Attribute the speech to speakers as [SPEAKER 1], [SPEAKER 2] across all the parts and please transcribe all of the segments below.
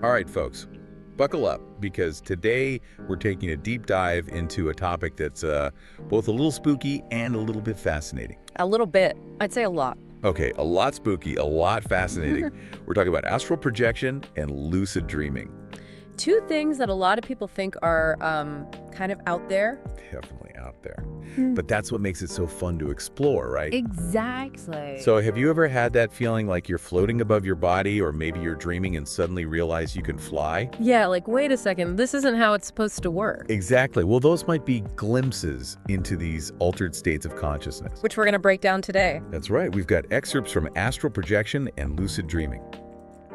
[SPEAKER 1] All right, folks, buckle up because today we're taking a deep dive into a topic that's both a little spooky and a little bit fascinating.
[SPEAKER 2] A little bit. I'd say a lot.
[SPEAKER 1] Okay, a lot spooky, a lot fascinating. We're talking about astral projection and lucid dreaming.
[SPEAKER 2] Two things that a lot of people think are kind of out there.
[SPEAKER 1] Definitely out there. But that's what makes it so fun to explore, right?
[SPEAKER 2] Exactly.
[SPEAKER 1] So have you ever had that feeling like you're floating above your body, or maybe you're dreaming and suddenly realize you can fly?
[SPEAKER 2] Yeah, like, wait a second, this isn't how it's supposed to work.
[SPEAKER 1] Exactly. Well, those might be glimpses into these altered states of consciousness.
[SPEAKER 2] Which we're going to break down today.
[SPEAKER 1] That's right. We've got excerpts from Astral Projection and Lucid Dreaming,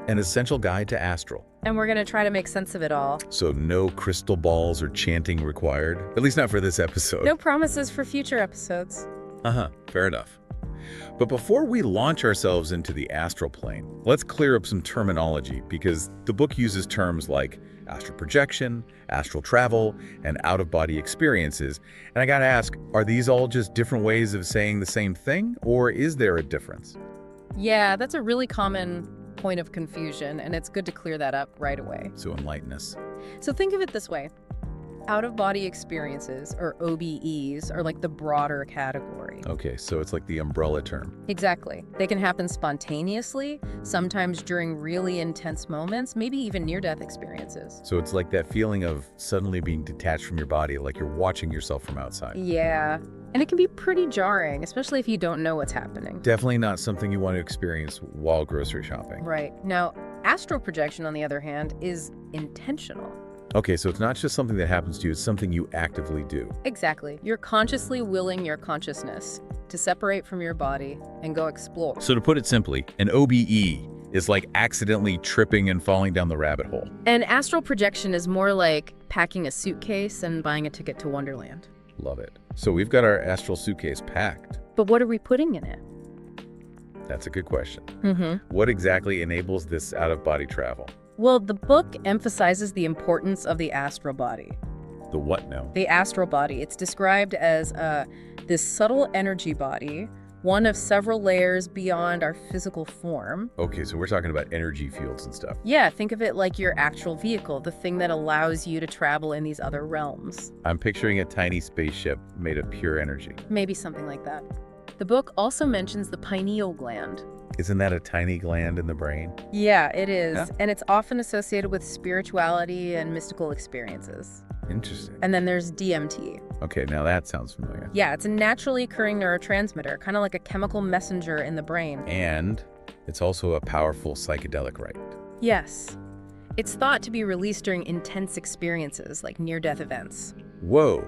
[SPEAKER 1] an essential guide to astral.
[SPEAKER 2] And we're going to try to make sense of it all.
[SPEAKER 1] So no crystal balls or chanting required, at least not for this episode.
[SPEAKER 2] No promises for future episodes.
[SPEAKER 1] Fair enough. But before we launch ourselves into the astral plane, let's clear up some terminology because the book uses terms like astral projection, astral travel, and out-of-body experiences. And I gotta ask, are these all just different ways of saying the same thing, or is there a difference?
[SPEAKER 2] Yeah, that's a really common point of confusion, and it's good to clear that up right away.
[SPEAKER 1] So enlighten us.
[SPEAKER 2] So think of it this way. Out-of-body experiences, or OBEs, are like the broader category.
[SPEAKER 1] Okay, so it's like the umbrella term.
[SPEAKER 2] Exactly. They can happen spontaneously, sometimes during really intense moments, maybe even near-death experiences.
[SPEAKER 1] So it's like that feeling of suddenly being detached from your body, like you're watching yourself from outside.
[SPEAKER 2] Yeah, and it can be pretty jarring, especially if you don't know what's happening.
[SPEAKER 1] Definitely not something you want to experience while grocery shopping.
[SPEAKER 2] Right. Now, astral projection, on the other hand, is intentional.
[SPEAKER 1] Okay, so it's not just something that happens to you, it's something you actively do.
[SPEAKER 2] Exactly. You're consciously willing your consciousness to separate from your body and go explore.
[SPEAKER 1] So to put it simply, an OBE is like accidentally tripping and falling down the rabbit hole.
[SPEAKER 2] And astral projection is more like packing a suitcase and buying a ticket to Wonderland.
[SPEAKER 1] Love it. So we've got our astral suitcase packed.
[SPEAKER 2] But what are we putting in it?
[SPEAKER 1] That's a good question. What exactly enables this out-of-body travel?
[SPEAKER 2] Well, the book emphasizes the importance of the astral body.
[SPEAKER 1] The what now?
[SPEAKER 2] The astral body. It's described as this subtle energy body, one of several layers beyond our physical form.
[SPEAKER 1] Okay, so we're talking about energy fields and stuff.
[SPEAKER 2] Yeah, think of it like your actual vehicle, the thing that allows you to travel in these other realms.
[SPEAKER 1] I'm picturing a tiny spaceship made of pure energy.
[SPEAKER 2] Maybe something like that. The book also mentions the pineal gland.
[SPEAKER 1] Isn't that a tiny gland in the brain?
[SPEAKER 2] Yeah, it is.
[SPEAKER 1] Yeah.
[SPEAKER 2] And it's often associated with spirituality and mystical experiences.
[SPEAKER 1] Interesting.
[SPEAKER 2] And then there's DMT.
[SPEAKER 1] Okay, now that sounds familiar.
[SPEAKER 2] Yeah, it's a naturally occurring neurotransmitter, kind of like a chemical messenger in the brain.
[SPEAKER 1] And it's also a powerful psychedelic, right?
[SPEAKER 2] Yes. It's thought to be released during intense experiences, like near-death events.
[SPEAKER 1] Whoa.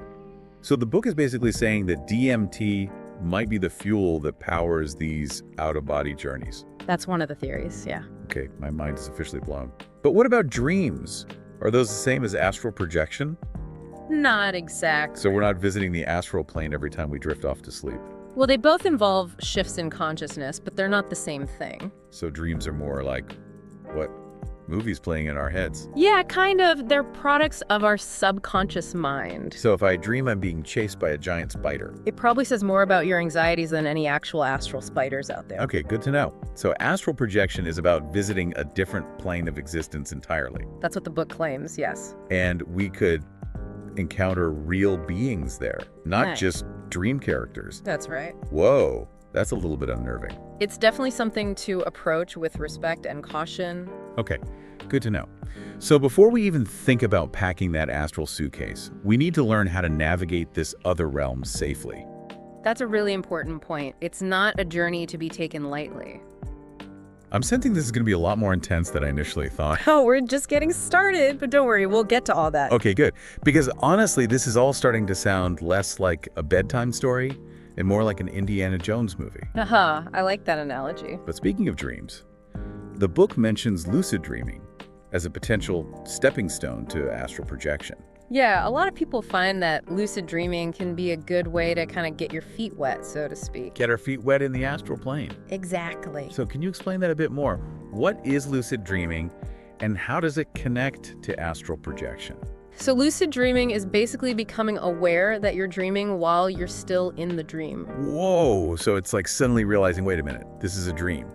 [SPEAKER 1] So the book is basically saying that DMT might be the fuel that powers these out-of-body journeys.
[SPEAKER 2] That's one of the theories, yeah.
[SPEAKER 1] Okay, my mind is officially blown. But what about dreams? Are those the same as astral projection?
[SPEAKER 2] Not exact.
[SPEAKER 1] So we're not visiting the astral plane every time we drift off to sleep.
[SPEAKER 2] Well, they both involve shifts in consciousness, but they're not the same thing.
[SPEAKER 1] So dreams are more like, what, movies playing in our heads?
[SPEAKER 2] Yeah, kind of. They're products of our subconscious mind.
[SPEAKER 1] So if I dream I'm being chased by a giant spider.
[SPEAKER 2] It probably says more about your anxieties than any actual astral spiders out there.
[SPEAKER 1] Okay, good to know. So astral projection is about visiting a different plane of existence entirely.
[SPEAKER 2] That's what the book claims, yes.
[SPEAKER 1] And we could encounter real beings there, not
[SPEAKER 2] Nice.
[SPEAKER 1] just dream characters.
[SPEAKER 2] That's right.
[SPEAKER 1] Whoa, that's a little bit unnerving.
[SPEAKER 2] It's definitely something to approach with respect and caution.
[SPEAKER 1] Okay, good to know. So before we even think about packing that astral suitcase, we need to learn how to navigate this other realm safely.
[SPEAKER 2] That's a really important point. It's not a journey to be taken lightly.
[SPEAKER 1] I'm sensing this is going to be a lot more intense than I initially thought.
[SPEAKER 2] Oh, we're just getting started, but don't worry, we'll get to all that.
[SPEAKER 1] Okay, good. Because honestly, this is all starting to sound less like a bedtime story and more like an Indiana Jones movie.
[SPEAKER 2] I like that analogy.
[SPEAKER 1] But speaking of dreams, the book mentions lucid dreaming as a potential stepping stone to astral projection.
[SPEAKER 2] Yeah, a lot of people find that lucid dreaming can be a good way to kind of get your feet wet, so to speak.
[SPEAKER 1] Get our feet wet in the astral plane.
[SPEAKER 2] Exactly.
[SPEAKER 1] So can you explain that a bit more? What is lucid dreaming and how does it connect to astral projection?
[SPEAKER 2] So lucid dreaming is basically becoming aware that you're dreaming while you're still in the dream.
[SPEAKER 1] Whoa, so it's like suddenly realizing, wait a minute, this is a dream.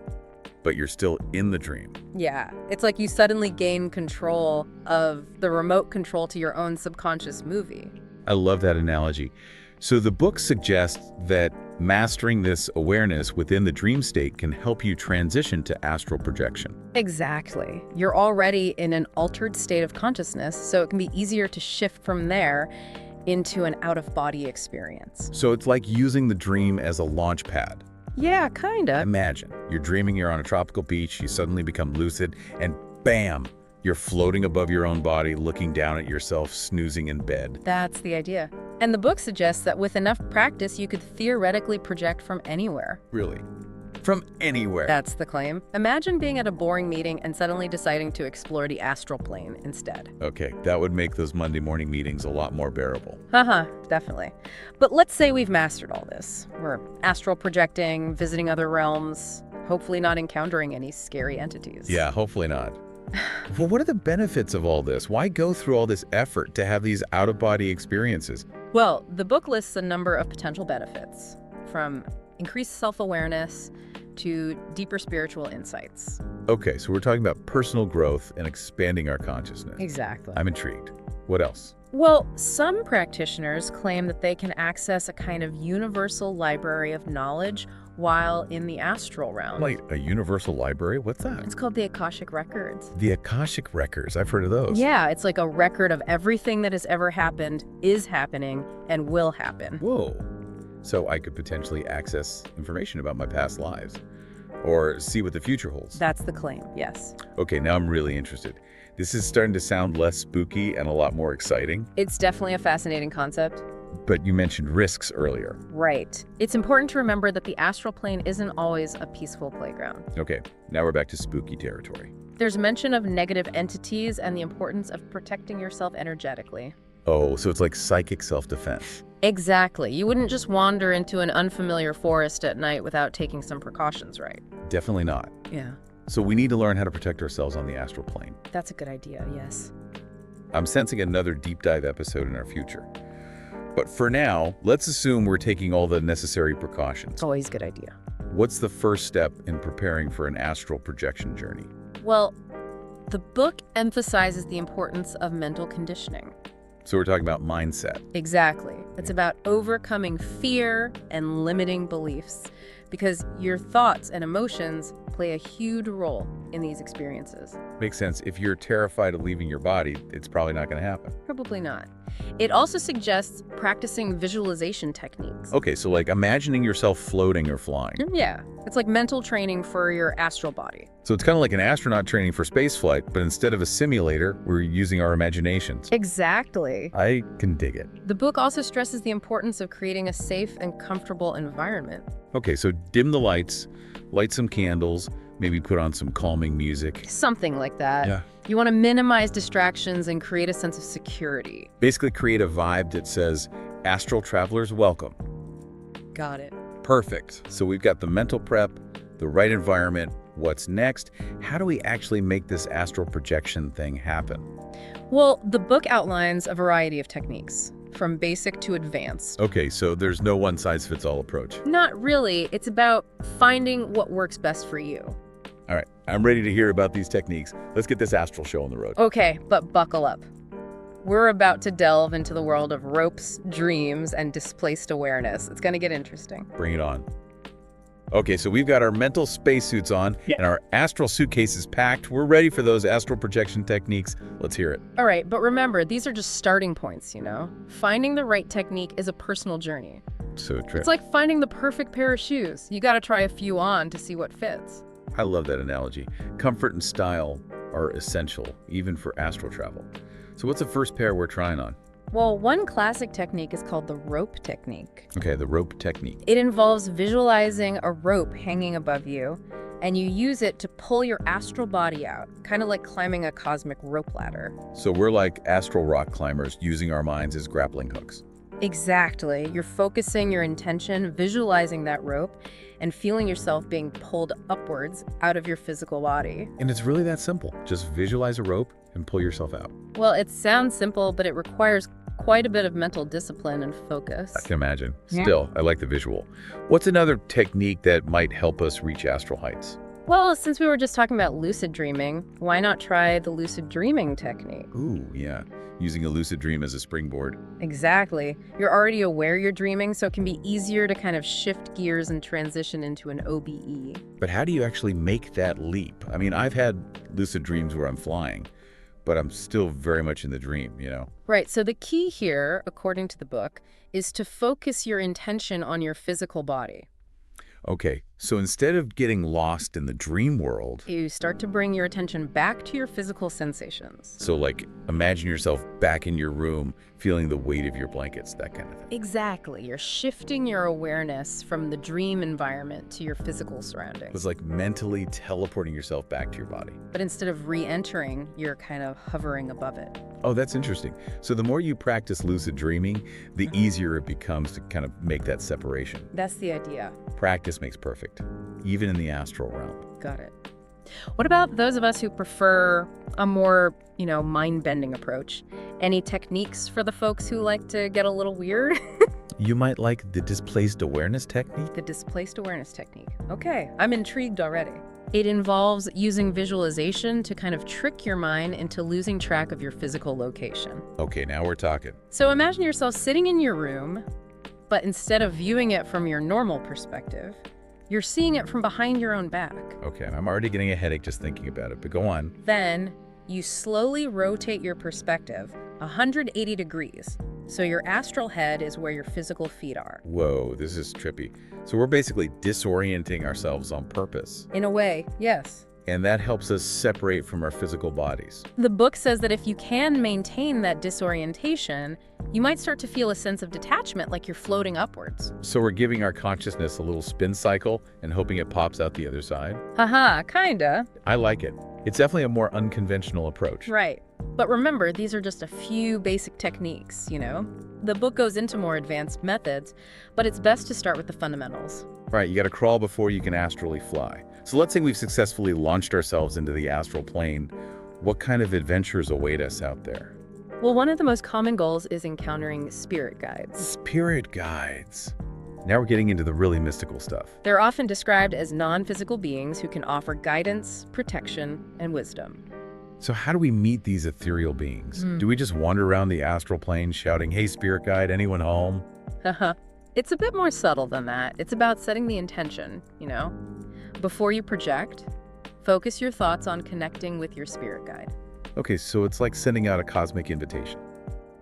[SPEAKER 1] but you're still in the dream.
[SPEAKER 2] Yeah, it's like you suddenly gain control of the remote control to your own subconscious movie.
[SPEAKER 1] I love that analogy. So the book suggests that mastering this awareness within the dream state can help you transition to astral projection.
[SPEAKER 2] Exactly. You're already in an altered state of consciousness, so it can be easier to shift from there into an out-of-body experience.
[SPEAKER 1] So it's like using the dream as a launch pad.
[SPEAKER 2] Yeah, kinda.
[SPEAKER 1] Imagine you're dreaming you're on a tropical beach, you suddenly become lucid, and bam, you're floating above your own body, looking down at yourself, snoozing in bed.
[SPEAKER 2] That's the idea. And the book suggests that with enough practice, you could theoretically project from anywhere.
[SPEAKER 1] Really? From anywhere?
[SPEAKER 2] That's the claim. Imagine being at a boring meeting and suddenly deciding to explore the astral plane instead.
[SPEAKER 1] Okay, that would make those Monday morning meetings a lot more bearable.
[SPEAKER 2] Definitely. But let's say we've mastered all this. We're astral projecting, visiting other realms, hopefully not encountering any scary entities.
[SPEAKER 1] Yeah, hopefully not. Well, what are the benefits of all this? Why go through all this effort to have these out-of-body experiences?
[SPEAKER 2] Well, the book lists a number of potential benefits, from increased self-awareness to deeper spiritual insights.
[SPEAKER 1] Okay, so we're talking about personal growth and expanding our consciousness.
[SPEAKER 2] Exactly.
[SPEAKER 1] I'm intrigued. What else?
[SPEAKER 2] Well, some practitioners claim that they can access a kind of universal library of knowledge while in the astral realm.
[SPEAKER 1] Like a universal library? What's that?
[SPEAKER 2] It's called the Akashic Records.
[SPEAKER 1] The Akashic Records. I've heard of those.
[SPEAKER 2] Yeah, it's like a record of everything that has ever happened, is happening, and will happen.
[SPEAKER 1] Whoa. So I could potentially access information about my past lives or see what the future holds.
[SPEAKER 2] That's the claim, yes.
[SPEAKER 1] Okay, now I'm really interested. This is starting to sound less spooky and a lot more exciting.
[SPEAKER 2] It's definitely a fascinating concept.
[SPEAKER 1] But you mentioned risks earlier.
[SPEAKER 2] Right. It's important to remember that the astral plane isn't always a peaceful playground.
[SPEAKER 1] Okay, now we're back to spooky territory.
[SPEAKER 2] There's mention of negative entities and the importance of protecting yourself energetically.
[SPEAKER 1] Oh, so it's like psychic self-defense.
[SPEAKER 2] Exactly. You wouldn't just wander into an unfamiliar forest at night without taking some precautions, right?
[SPEAKER 1] Definitely not.
[SPEAKER 2] Yeah.
[SPEAKER 1] So we need to learn how to protect ourselves on the astral plane.
[SPEAKER 2] That's a good idea, yes.
[SPEAKER 1] I'm sensing another deep dive episode in our future. But for now, let's assume we're taking all the necessary precautions.
[SPEAKER 2] Always a good idea.
[SPEAKER 1] What's the first step in preparing for an astral projection journey?
[SPEAKER 2] Well, the book emphasizes the importance of mental conditioning.
[SPEAKER 1] So we're talking about mindset.
[SPEAKER 2] Exactly. It's about overcoming fear and limiting beliefs, because your thoughts and emotions play a huge role in these experiences.
[SPEAKER 1] Makes sense. If you're terrified of leaving your body, it's probably not going to happen.
[SPEAKER 2] Probably not. It also suggests practicing visualization techniques.
[SPEAKER 1] Okay, so like imagining yourself floating or flying.
[SPEAKER 2] Yeah, it's like mental training for your astral body.
[SPEAKER 1] So it's kind of like an astronaut training for spaceflight, but instead of a simulator, we're using our imaginations.
[SPEAKER 2] Exactly.
[SPEAKER 1] I can dig it.
[SPEAKER 2] The book also stresses the importance of creating a safe and comfortable environment.
[SPEAKER 1] Okay, so dim the lights, light some candles, maybe put on some calming music.
[SPEAKER 2] Something like that.
[SPEAKER 1] Yeah.
[SPEAKER 2] You want to minimize distractions and create a sense of security.
[SPEAKER 1] Basically create a vibe that says, astral travelers welcome.
[SPEAKER 2] Got it.
[SPEAKER 1] Perfect. So we've got the mental prep, the right environment. What's next? How do we actually make this astral projection thing happen?
[SPEAKER 2] Well, the book outlines a variety of techniques, from basic to advanced.
[SPEAKER 1] Okay, so there's no one-size-fits-all approach.
[SPEAKER 2] Not really. It's about finding what works best for you.
[SPEAKER 1] All right, I'm ready to hear about these techniques. Let's get this astral show on the road.
[SPEAKER 2] Okay, but buckle up. We're about to delve into the world of ropes, dreams, and displaced awareness. It's going to get interesting.
[SPEAKER 1] Bring it on. Okay, so we've got our mental spacesuits on, and our astral suitcases packed. We're ready for those astral projection techniques. Let's hear it.
[SPEAKER 2] All right, but remember, these are just starting points, you know? Finding the right technique is a personal journey.
[SPEAKER 1] So
[SPEAKER 2] It's like finding the perfect pair of shoes. You got to try a few on to see what fits.
[SPEAKER 1] I love that analogy. Comfort and style are essential, even for astral travel. So what's the first pair we're trying on?
[SPEAKER 2] Well, one classic technique is called the rope technique.
[SPEAKER 1] Okay, the rope technique.
[SPEAKER 2] It involves visualizing a rope hanging above you, and you use it to pull your astral body out, kind of like climbing a cosmic rope ladder.
[SPEAKER 1] So we're like astral rock climbers using our minds as grappling hooks.
[SPEAKER 2] Exactly. You're focusing your intention, visualizing that rope, and feeling yourself being pulled upwards out of your physical body.
[SPEAKER 1] And it's really that simple. Just visualize a rope and pull yourself out.
[SPEAKER 2] Well, it sounds simple, but it requires quite a bit of mental discipline and focus.
[SPEAKER 1] I can imagine.
[SPEAKER 2] Yeah.
[SPEAKER 1] Still, I like the visual. What's another technique that might help us reach astral heights?
[SPEAKER 2] Well, since we were just talking about lucid dreaming, why not try the lucid dreaming technique?
[SPEAKER 1] Ooh, yeah. Using a lucid dream as a springboard.
[SPEAKER 2] Exactly. You're already aware you're dreaming, so it can be easier to kind of shift gears and transition into an OBE.
[SPEAKER 1] But how do you actually make that leap? I mean, I've had lucid dreams where I'm flying, but I'm still very much in the dream, you know?
[SPEAKER 2] Right, so the key here, according to the book, is to focus your intention on your physical body.
[SPEAKER 1] Okay, so instead of getting lost in the dream world,
[SPEAKER 2] You start to bring your attention back to your physical sensations.
[SPEAKER 1] so like imagine yourself back in your room, feeling the weight of your blankets, that kind of thing.
[SPEAKER 2] Exactly. You're shifting your awareness from the dream environment to your physical surroundings.
[SPEAKER 1] It's like mentally teleporting yourself back to your body.
[SPEAKER 2] But instead of re-entering, you're kind of hovering above it.
[SPEAKER 1] Oh, that's interesting. So the more you practice lucid dreaming, the easier it becomes to kind of make that separation.
[SPEAKER 2] That's the idea.
[SPEAKER 1] Practice makes perfect, even in the astral realm.
[SPEAKER 2] Got it. What about those of us who prefer a more, mind-bending approach? Any techniques for the folks who like to get a little weird?
[SPEAKER 1] You might like the displaced awareness technique?
[SPEAKER 2] The displaced awareness technique. Okay, I'm intrigued already. It involves using visualization to kind of trick your mind into losing track of your physical location.
[SPEAKER 1] Okay, now we're talking.
[SPEAKER 2] So imagine yourself sitting in your room, but instead of viewing it from your normal perspective, you're seeing it from behind your own back.
[SPEAKER 1] Okay, I'm already getting a headache just thinking about it, but go on.
[SPEAKER 2] Then you slowly rotate your perspective 180 degrees. So your astral head is where your physical feet are.
[SPEAKER 1] Whoa, this is trippy. So we're basically disorienting ourselves on purpose,
[SPEAKER 2] In a way, yes.
[SPEAKER 1] and that helps us separate from our physical bodies.
[SPEAKER 2] The book says that if you can maintain that disorientation, you might start to feel a sense of detachment, like you're floating upwards.
[SPEAKER 1] So we're giving our consciousness a little spin cycle and hoping it pops out the other side.
[SPEAKER 2] Haha, kinda.
[SPEAKER 1] I like it. It's definitely a more unconventional approach.
[SPEAKER 2] Right. But remember, these are just a few basic techniques, The book goes into more advanced methods, but it's best to start with the fundamentals.
[SPEAKER 1] Right, you got to crawl before you can astrally fly. So let's say we've successfully launched ourselves into the astral plane. What kind of adventures await us out there?
[SPEAKER 2] Well, one of the most common goals is encountering spirit guides.
[SPEAKER 1] Spirit guides. Now we're getting into the really mystical stuff.
[SPEAKER 2] They're often described as non-physical beings who can offer guidance, protection, and wisdom.
[SPEAKER 1] So how do we meet these ethereal beings? Do we just wander around the astral plane shouting, "Hey, spirit guide, anyone home?"
[SPEAKER 2] Haha. It's a bit more subtle than that. It's about setting the intention, Before you project, focus your thoughts on connecting with your spirit guide.
[SPEAKER 1] Okay, so it's like sending out a cosmic invitation.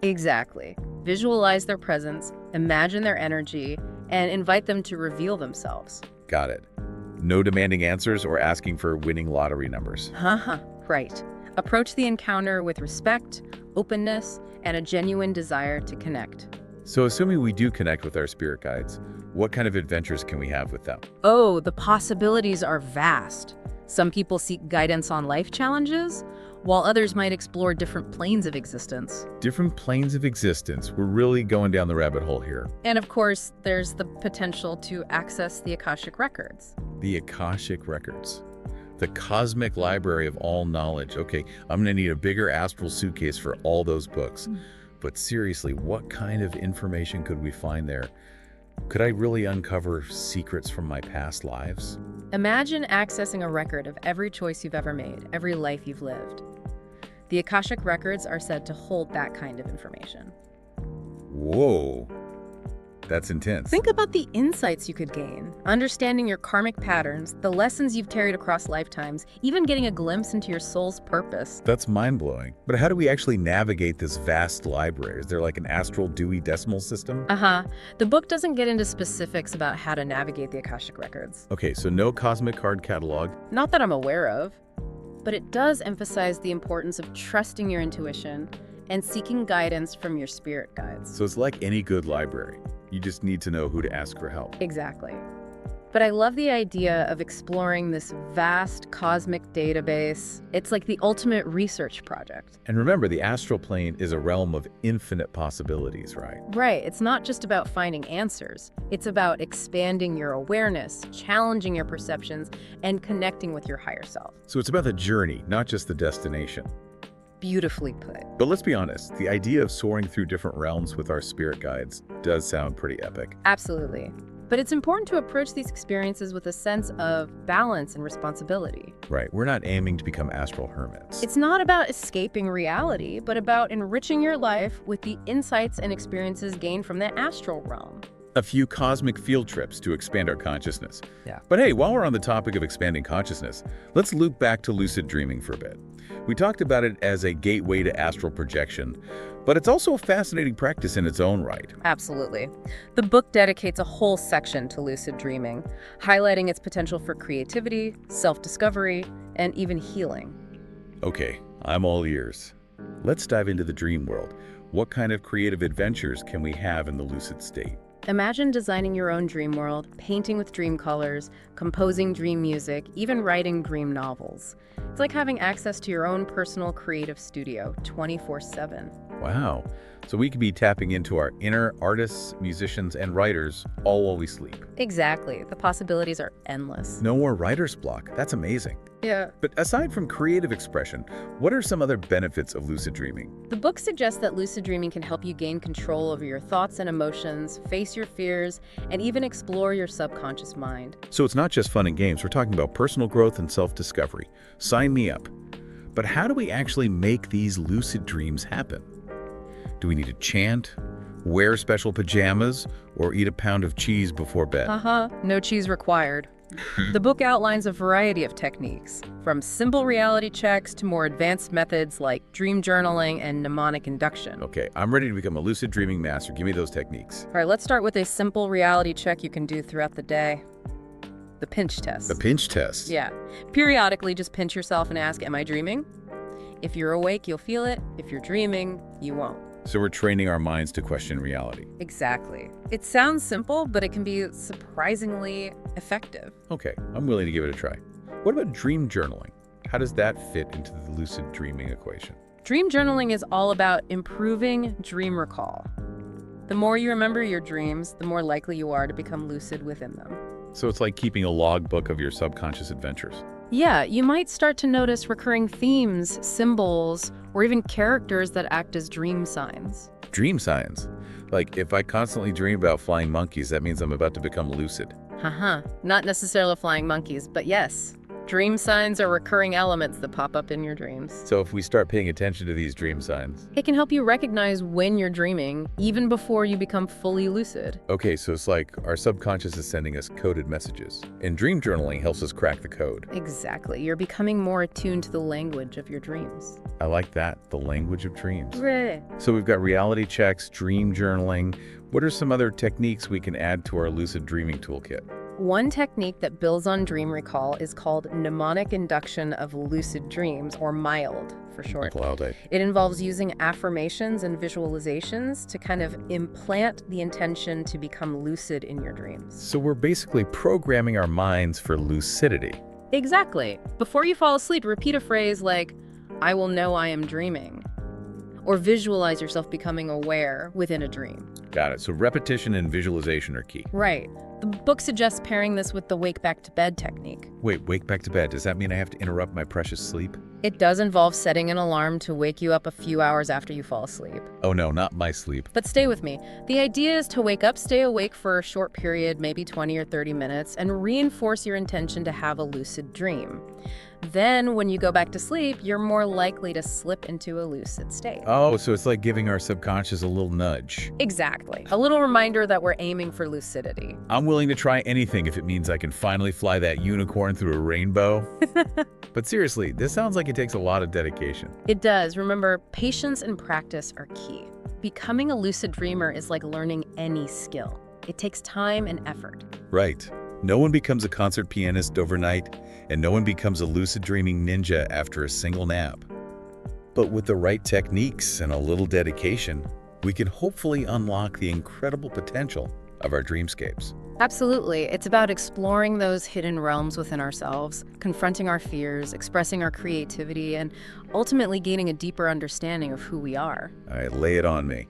[SPEAKER 2] Exactly. Visualize their presence, imagine their energy, and invite them to reveal themselves.
[SPEAKER 1] Got it. No demanding answers or asking for winning lottery numbers.
[SPEAKER 2] Haha, right. Approach the encounter with respect, openness, and a genuine desire to connect.
[SPEAKER 1] So assuming we do connect with our spirit guides, what kind of adventures can we have with them?
[SPEAKER 2] Oh, the possibilities are vast. Some people seek guidance on life challenges, while others might explore different planes of existence.
[SPEAKER 1] Different planes of existence. We're really going down the rabbit hole here.
[SPEAKER 2] And of course, there's the potential to access the Akashic Records.
[SPEAKER 1] The Akashic Records. The cosmic library of all knowledge. Okay, I'm gonna need a bigger astral suitcase for all those books. But seriously, what kind of information could we find there? Could I really uncover secrets from my past lives?
[SPEAKER 2] Imagine accessing a record of every choice you've ever made, every life you've lived. The Akashic Records are said to hold that kind of information.
[SPEAKER 1] Whoa, that's intense.
[SPEAKER 2] Think about the insights you could gain, understanding your karmic patterns, the lessons you've carried across lifetimes, even getting a glimpse into your soul's purpose.
[SPEAKER 1] That's mind-blowing. But how do we actually navigate this vast library? Is there like an astral Dewey Decimal System?
[SPEAKER 2] The book doesn't get into specifics about how to navigate the Akashic Records.
[SPEAKER 1] Okay, so no cosmic card catalog.
[SPEAKER 2] Not that I'm aware of, but it does emphasize the importance of trusting your intuition and seeking guidance from your spirit guides.
[SPEAKER 1] So it's like any good library. You just need to know who to ask for help.
[SPEAKER 2] Exactly. But I love the idea of exploring this vast cosmic database. It's like the ultimate research project.
[SPEAKER 1] And remember, the astral plane is a realm of infinite possibilities, right?
[SPEAKER 2] Right. It's not just about finding answers. It's about expanding your awareness, challenging your perceptions, and connecting with your higher self.
[SPEAKER 1] So it's about the journey, not just the destination.
[SPEAKER 2] Beautifully put.
[SPEAKER 1] But let's be honest, the idea of soaring through different realms with our spirit guides does sound pretty epic.
[SPEAKER 2] Absolutely. But it's important to approach these experiences with a sense of balance and responsibility.
[SPEAKER 1] Right, we're not aiming to become astral hermits.
[SPEAKER 2] It's not about escaping reality, but about enriching your life with the insights and experiences gained from the astral realm.
[SPEAKER 1] A few cosmic field trips to expand our consciousness.
[SPEAKER 2] Yeah.
[SPEAKER 1] But hey, while we're on the topic of expanding consciousness, let's loop back to lucid dreaming for a bit. We talked about it as a gateway to astral projection, but it's also a fascinating practice in its own right.
[SPEAKER 2] Absolutely. The book dedicates a whole section to lucid dreaming, highlighting its potential for creativity, self-discovery, and even healing.
[SPEAKER 1] Okay, I'm all ears. Let's dive into the dream world. What kind of creative adventures can we have in the lucid state?
[SPEAKER 2] Imagine designing your own dream world, painting with dream colors, composing dream music, even writing dream novels. It's like having access to your own personal creative studio 24/7.
[SPEAKER 1] Wow. So we could be tapping into our inner artists, musicians, and writers all while we sleep.
[SPEAKER 2] Exactly. The possibilities are endless.
[SPEAKER 1] No more writer's block. That's amazing.
[SPEAKER 2] Yeah.
[SPEAKER 1] But aside from creative expression, what are some other benefits of lucid dreaming?
[SPEAKER 2] The book suggests that lucid dreaming can help you gain control over your thoughts and emotions, face your fears, and even explore your subconscious mind.
[SPEAKER 1] So it's not just fun and games. We're talking about personal growth and self-discovery. Sign me up. But how do we actually make these lucid dreams happen? Do we need to chant, wear special pajamas, or eat a pound of cheese before bed?
[SPEAKER 2] No cheese required. The book outlines a variety of techniques, from simple reality checks to more advanced methods like dream journaling and mnemonic induction.
[SPEAKER 1] Okay, I'm ready to become a lucid dreaming master. Give me those techniques.
[SPEAKER 2] All right, let's start with a simple reality check you can do throughout the day. The pinch test.
[SPEAKER 1] The pinch test?
[SPEAKER 2] Yeah. Periodically, just pinch yourself and ask, am I dreaming? If you're awake, you'll feel it. If you're dreaming, you won't.
[SPEAKER 1] So we're training our minds to question reality.
[SPEAKER 2] Exactly. It sounds simple, but it can be surprisingly effective.
[SPEAKER 1] Okay, I'm willing to give it a try. What about dream journaling? How does that fit into the lucid dreaming equation?
[SPEAKER 2] Dream journaling is all about improving dream recall. The more you remember your dreams, the more likely you are to become lucid within them.
[SPEAKER 1] So it's like keeping a logbook of your subconscious adventures.
[SPEAKER 2] Yeah, you might start to notice recurring themes, symbols, or even characters that act as dream signs.
[SPEAKER 1] Dream signs? Like if I constantly dream about flying monkeys, that means I'm about to become lucid.
[SPEAKER 2] Not necessarily flying monkeys, but yes. Dream signs are recurring elements that pop up in your dreams.
[SPEAKER 1] So if we start paying attention to these dream signs.
[SPEAKER 2] It can help you recognize when you're dreaming, even before you become fully lucid.
[SPEAKER 1] Okay, so it's like our subconscious is sending us coded messages. And dream journaling helps us crack the code.
[SPEAKER 2] Exactly. You're becoming more attuned to the language of your dreams.
[SPEAKER 1] I like that, the language of dreams.
[SPEAKER 2] Right.
[SPEAKER 1] So we've got reality checks, dream journaling. What are some other techniques we can add to our lucid dreaming toolkit?
[SPEAKER 2] One technique that builds on dream recall is called mnemonic induction of lucid dreams, or MILD for short. It involves using affirmations and visualizations to kind of implant the intention to become lucid in your dreams.
[SPEAKER 1] So we're basically programming our minds for lucidity.
[SPEAKER 2] Exactly. Before you fall asleep, repeat a phrase like, I will know I am dreaming, or visualize yourself becoming aware within a dream.
[SPEAKER 1] Got it. So repetition and visualization are key.
[SPEAKER 2] Right. The book suggests pairing this with the wake back to bed technique.
[SPEAKER 1] Wait, wake back to bed. Does that mean I have to interrupt my precious sleep?
[SPEAKER 2] It does involve setting an alarm to wake you up a few hours after you fall asleep.
[SPEAKER 1] Oh no, not my sleep.
[SPEAKER 2] But stay with me. The idea is to wake up, stay awake for a short period, maybe 20 or 30 minutes, and reinforce your intention to have a lucid dream. Then, when you go back to sleep, you're more likely to slip into a lucid state.
[SPEAKER 1] Oh, so it's like giving our subconscious a little nudge.
[SPEAKER 2] Exactly. A little reminder that we're aiming for lucidity.
[SPEAKER 1] I'm willing to try anything if it means I can finally fly that unicorn through a rainbow. But seriously, this sounds like it takes a lot of dedication.
[SPEAKER 2] It does. Remember, patience and practice are key. Becoming a lucid dreamer is like learning any skill. It takes time and effort.
[SPEAKER 1] Right. No one becomes a concert pianist overnight, and no one becomes a lucid dreaming ninja after a single nap. But with the right techniques and a little dedication, we can hopefully unlock the incredible potential of our dreamscapes.
[SPEAKER 2] Absolutely. It's about exploring those hidden realms within ourselves, confronting our fears, expressing our creativity, and ultimately gaining a deeper understanding of who we are.
[SPEAKER 1] All right, lay it on me.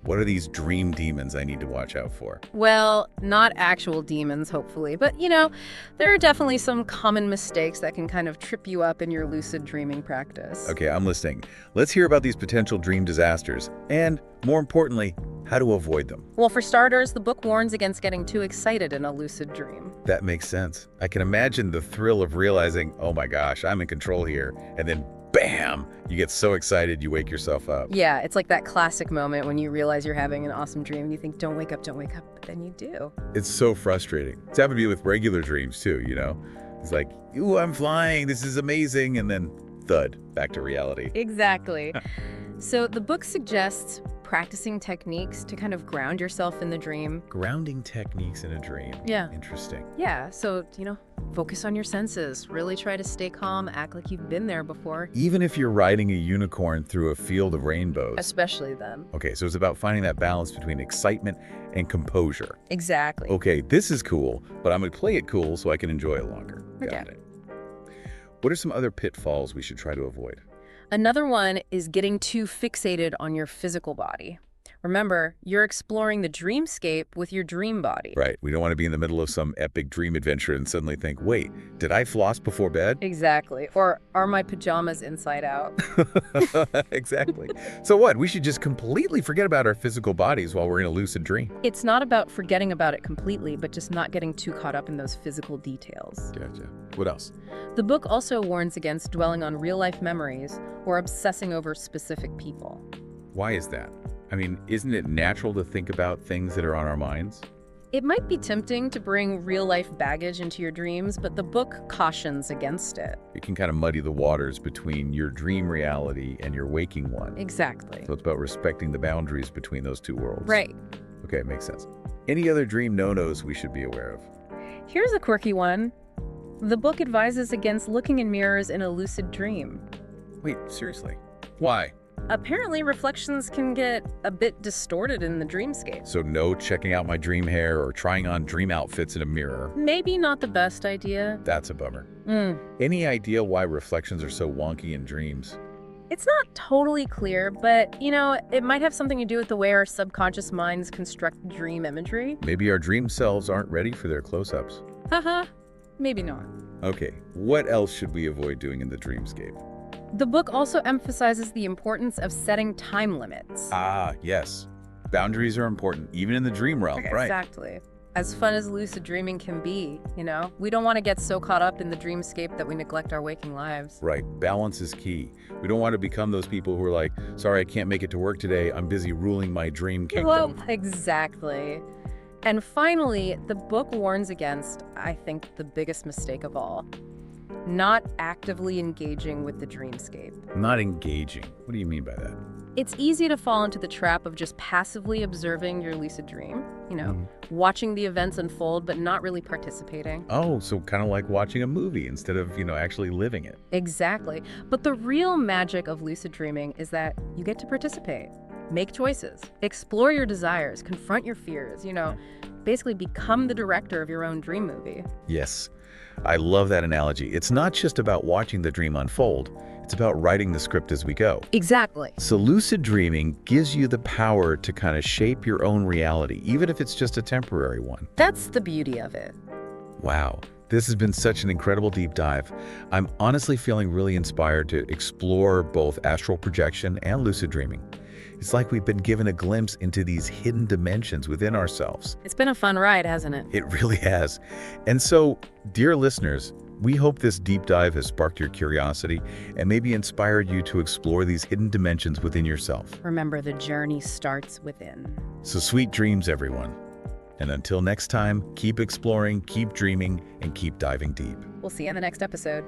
[SPEAKER 1] What are these dream demons I need to watch out for?
[SPEAKER 2] Well, not actual demons, hopefully, but there are definitely some common mistakes that can kind of trip you up in your lucid dreaming practice.
[SPEAKER 1] Okay, I'm listening. Let's hear about these potential dream disasters and, more importantly, how to avoid them.
[SPEAKER 2] Well, for starters, the book warns against getting too excited in a lucid dream.
[SPEAKER 1] That makes sense. I can imagine the thrill of realizing, oh my gosh, I'm in control here, and then bam, you get so excited you wake yourself up.
[SPEAKER 2] Yeah, it's like that classic moment when you realize you're having an awesome dream and you think, don't wake up, but then you do.
[SPEAKER 1] It's so frustrating. It's happened to me with regular dreams too, It's like, ooh, I'm flying, this is amazing, and then thud, back to reality.
[SPEAKER 2] Exactly. So the book suggests practicing techniques to kind of ground yourself in the dream.
[SPEAKER 1] Grounding techniques in a dream.
[SPEAKER 2] Yeah.
[SPEAKER 1] Interesting.
[SPEAKER 2] Yeah, so, focus on your senses. Really try to stay calm, act like you've been there before.
[SPEAKER 1] Even if you're riding a unicorn through a field of rainbows.
[SPEAKER 2] Especially then.
[SPEAKER 1] Okay, so it's about finding that balance between excitement and composure.
[SPEAKER 2] Exactly.
[SPEAKER 1] Okay, this is cool, but I'm going to play it cool so I can enjoy it longer. Got it. What are some other pitfalls we should try to avoid?
[SPEAKER 2] Another one is getting too fixated on your physical body. Remember, you're exploring the dreamscape with your dream body.
[SPEAKER 1] Right. We don't want to be in the middle of some epic dream adventure and suddenly think, wait, did I floss before bed?
[SPEAKER 2] Exactly. Or are my pajamas inside out?
[SPEAKER 1] Exactly. So what? We should just completely forget about our physical bodies while we're in a lucid dream.
[SPEAKER 2] It's not about forgetting about it completely, but just not getting too caught up in those physical details.
[SPEAKER 1] Gotcha. What else?
[SPEAKER 2] The book also warns against dwelling on real-life memories or obsessing over specific people.
[SPEAKER 1] Why is that? I mean, isn't it natural to think about things that are on our minds?
[SPEAKER 2] It might be tempting to bring real-life baggage into your dreams, but the book cautions against it.
[SPEAKER 1] It can kind of muddy the waters between your dream reality and your waking one.
[SPEAKER 2] Exactly.
[SPEAKER 1] So it's about respecting the boundaries between those two worlds.
[SPEAKER 2] Right.
[SPEAKER 1] Okay, makes sense. Any other dream no-nos we should be aware of?
[SPEAKER 2] Here's a quirky one. The book advises against looking in mirrors in a lucid dream.
[SPEAKER 1] Wait, seriously? Why?
[SPEAKER 2] Apparently, reflections can get a bit distorted in the dreamscape.
[SPEAKER 1] So no checking out my dream hair or trying on dream outfits in a mirror.
[SPEAKER 2] Maybe not the best idea.
[SPEAKER 1] That's a bummer. Any idea why reflections are so wonky in dreams?
[SPEAKER 2] It's not totally clear, but, it might have something to do with the way our subconscious minds construct dream imagery.
[SPEAKER 1] Maybe our dream selves aren't ready for their close-ups.
[SPEAKER 2] Haha, maybe not.
[SPEAKER 1] Okay, what else should we avoid doing in the dreamscape?
[SPEAKER 2] The book also emphasizes the importance of setting time limits.
[SPEAKER 1] Ah, yes. Boundaries are important, even in the dream realm, right?
[SPEAKER 2] Exactly. As fun as lucid dreaming can be, we don't want to get so caught up in the dreamscape that we neglect our waking lives.
[SPEAKER 1] Right. Balance is key. We don't want to become those people who are like, sorry, I can't make it to work today. I'm busy ruling my dream kingdom.
[SPEAKER 2] Well, exactly. And finally, the book warns against, I think, the biggest mistake of all. Not actively engaging with the dreamscape.
[SPEAKER 1] Not engaging. What do you mean by that?
[SPEAKER 2] It's easy to fall into the trap of just passively observing your lucid dream, watching the events unfold, but not really participating.
[SPEAKER 1] Oh, so kind of like watching a movie instead of, actually living it.
[SPEAKER 2] Exactly. But the real magic of lucid dreaming is that you get to participate, make choices, explore your desires, confront your fears, basically become the director of your own dream movie.
[SPEAKER 1] Yes. I love that analogy. It's not just about watching the dream unfold. It's about writing the script as we go.
[SPEAKER 2] Exactly.
[SPEAKER 1] So lucid dreaming gives you the power to kind of shape your own reality, even if it's just a temporary one.
[SPEAKER 2] That's the beauty of it.
[SPEAKER 1] Wow. This has been such an incredible deep dive. I'm honestly feeling really inspired to explore both astral projection and lucid dreaming. It's like we've been given a glimpse into these hidden dimensions within ourselves.
[SPEAKER 2] It's been a fun ride, hasn't it?
[SPEAKER 1] It really has. And so, dear listeners, we hope this deep dive has sparked your curiosity and maybe inspired you to explore these hidden dimensions within yourself.
[SPEAKER 2] Remember, the journey starts within.
[SPEAKER 1] So sweet dreams, everyone. And until next time, keep exploring, keep dreaming, and keep diving deep.
[SPEAKER 2] We'll see you in the next episode.